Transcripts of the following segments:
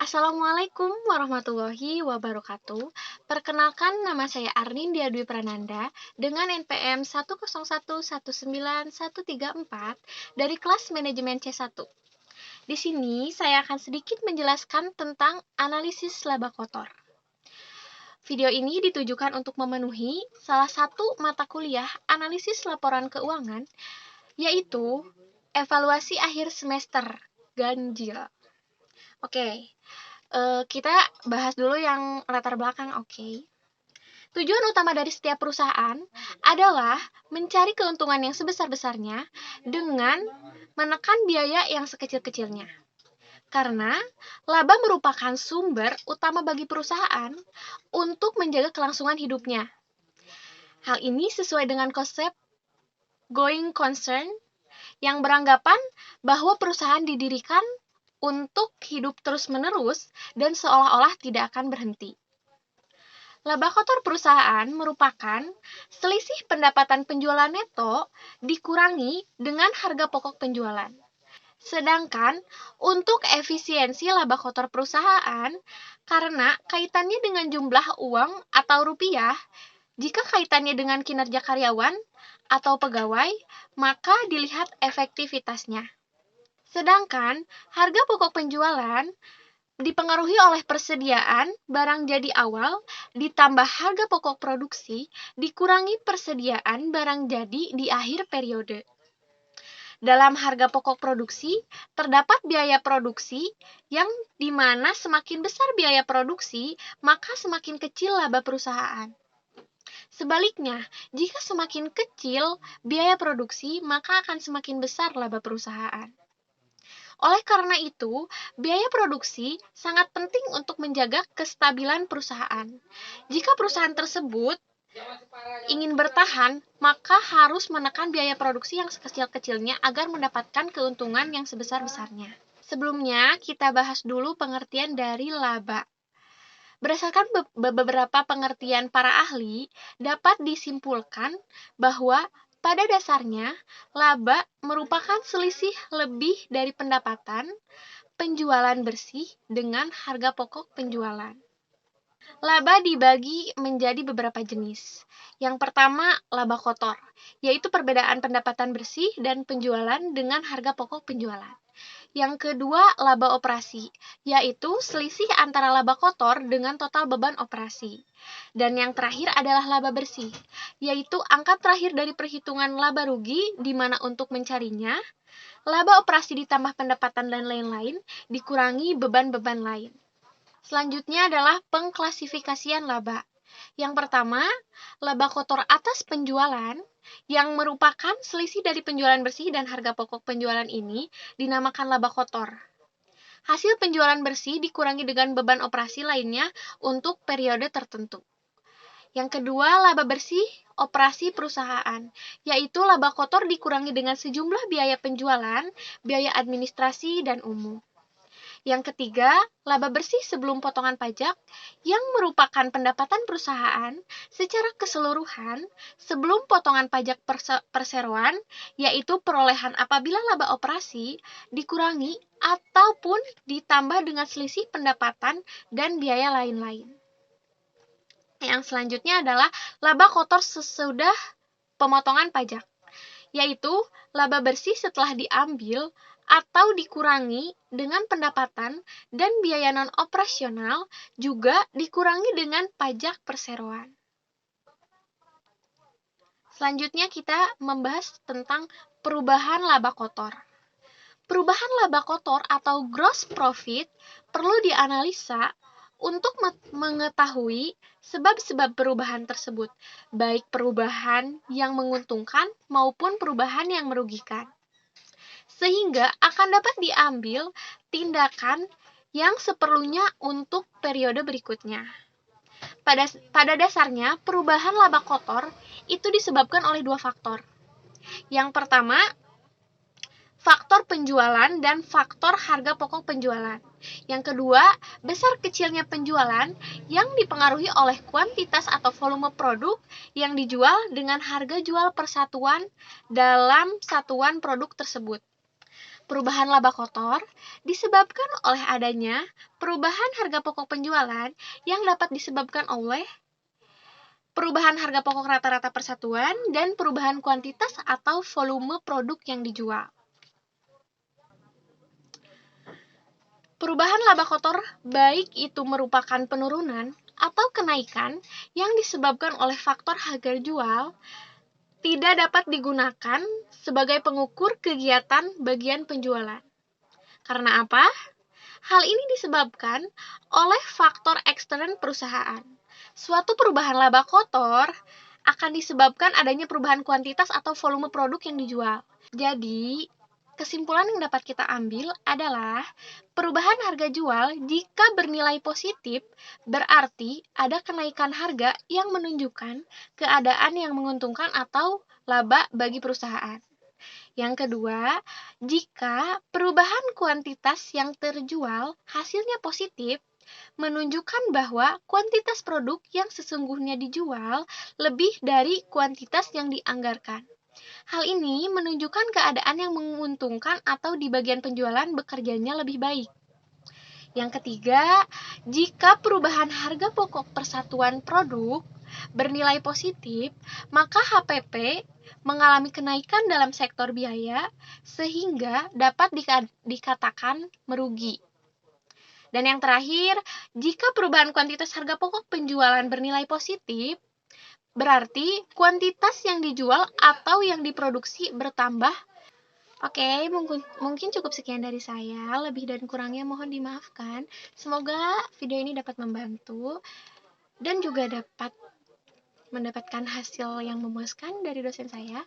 Assalamualaikum warahmatullahi wabarakatuh. Perkenalkan, nama saya Arnindia Dwi Prananda dengan NPM 101191134 dari kelas manajemen C1. Di sini saya akan sedikit menjelaskan tentang analisis laba kotor. Video ini ditujukan untuk memenuhi salah satu mata kuliah analisis laporan keuangan, yaitu evaluasi akhir semester ganjil. Oke, kita bahas dulu yang latar belakang, oke. Tujuan utama dari setiap perusahaan adalah mencari keuntungan yang sebesar-besarnya dengan menekan biaya yang sekecil-kecilnya. Karena laba merupakan sumber utama bagi perusahaan untuk menjaga kelangsungan hidupnya. Hal ini sesuai dengan konsep going concern yang beranggapan bahwa perusahaan didirikan untuk hidup terus-menerus dan seolah-olah tidak akan berhenti. Laba kotor perusahaan merupakan selisih pendapatan penjualan neto dikurangi dengan harga pokok penjualan. Sedangkan untuk efisiensi laba kotor perusahaan, karena kaitannya dengan jumlah uang atau rupiah, jika kaitannya dengan kinerja karyawan atau pegawai, maka dilihat efektivitasnya. Sedangkan harga pokok penjualan dipengaruhi oleh persediaan barang jadi awal ditambah harga pokok produksi dikurangi persediaan barang jadi di akhir periode. Dalam harga pokok produksi, terdapat biaya produksi yang dimana semakin besar biaya produksi, maka semakin kecil laba perusahaan. Sebaliknya, jika semakin kecil biaya produksi, maka akan semakin besar laba perusahaan. Oleh karena itu, biaya produksi sangat penting untuk menjaga kestabilan perusahaan. Jika perusahaan tersebut ingin bertahan, maka harus menekan biaya produksi yang sekecil-kecilnya agar mendapatkan keuntungan yang sebesar-besarnya. Sebelumnya, kita bahas dulu pengertian dari laba. Berdasarkan beberapa pengertian para ahli, dapat disimpulkan bahwa pada dasarnya, laba merupakan selisih lebih dari pendapatan penjualan bersih dengan harga pokok penjualan. Laba dibagi menjadi beberapa jenis. Yang pertama, laba kotor, yaitu perbedaan pendapatan bersih dan penjualan dengan harga pokok penjualan. Yang kedua, laba operasi, yaitu selisih antara laba kotor dengan total beban operasi. Dan yang terakhir adalah laba bersih, yaitu angka terakhir dari perhitungan laba rugi, di mana untuk mencarinya, laba operasi ditambah pendapatan dan lain-lain, dikurangi beban-beban lain. Selanjutnya adalah pengklasifikasian laba. Yang pertama, laba kotor atas penjualan, yang merupakan selisih dari penjualan bersih dan harga pokok penjualan ini dinamakan laba kotor. Hasil penjualan bersih dikurangi dengan beban operasi lainnya untuk periode tertentu. Yang kedua, laba bersih operasi perusahaan, yaitu laba kotor dikurangi dengan sejumlah biaya penjualan, biaya administrasi, dan umum. Yang ketiga, laba bersih sebelum potongan pajak yang merupakan pendapatan perusahaan secara keseluruhan sebelum potongan pajak perseroan, yaitu perolehan apabila laba operasi dikurangi ataupun ditambah dengan selisih pendapatan dan biaya lain-lain. Yang selanjutnya adalah laba kotor sesudah pemotongan pajak, yaitu laba bersih setelah diambil atau dikurangi dengan pendapatan dan biaya non-operasional juga dikurangi dengan pajak perseroan. Selanjutnya kita membahas tentang perubahan laba kotor. Perubahan laba kotor atau gross profit perlu dianalisa untuk mengetahui sebab-sebab perubahan tersebut, baik perubahan yang menguntungkan maupun perubahan yang merugikan, sehingga akan dapat diambil tindakan yang seperlunya untuk periode berikutnya. Pada dasarnya, perubahan laba kotor itu disebabkan oleh dua faktor. Yang pertama, faktor penjualan dan faktor harga pokok penjualan. Yang kedua, besar kecilnya penjualan yang dipengaruhi oleh kuantitas atau volume produk yang dijual dengan harga jual persatuan dalam satuan produk tersebut. Perubahan laba kotor disebabkan oleh adanya perubahan harga pokok penjualan yang dapat disebabkan oleh perubahan harga pokok rata-rata persatuan dan perubahan kuantitas atau volume produk yang dijual. Perubahan laba kotor baik itu merupakan penurunan atau kenaikan yang disebabkan oleh faktor harga jual tidak dapat digunakan sebagai pengukur kegiatan bagian penjualan. Karena apa? Hal ini disebabkan oleh faktor ekstern perusahaan. Suatu perubahan laba kotor akan disebabkan adanya perubahan kuantitas atau volume produk yang dijual. Jadi, kesimpulan yang dapat kita ambil adalah perubahan harga jual jika bernilai positif berarti ada kenaikan harga yang menunjukkan keadaan yang menguntungkan atau laba bagi perusahaan. Yang kedua, jika perubahan kuantitas yang terjual hasilnya positif, menunjukkan bahwa kuantitas produk yang sesungguhnya dijual lebih dari kuantitas yang dianggarkan. Hal ini menunjukkan keadaan yang menguntungkan atau di bagian penjualan bekerjanya lebih baik. Yang ketiga, jika perubahan harga pokok persatuan produk bernilai positif, maka HPP mengalami kenaikan dalam sektor biaya sehingga dapat dikatakan merugi. Dan yang terakhir, jika perubahan kuantitas harga pokok penjualan bernilai positif, berarti kuantitas yang dijual atau yang diproduksi bertambah. Oke, mungkin cukup sekian dari saya. Lebih dan kurangnya mohon dimaafkan. Semoga video ini dapat membantu dan juga dapat mendapatkan hasil yang memuaskan dari dosen saya.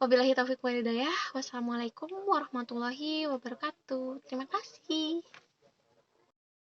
Wabillahi taufiq wal hidayah. Wassalamualaikum warahmatullahi wabarakatuh. Terima kasih.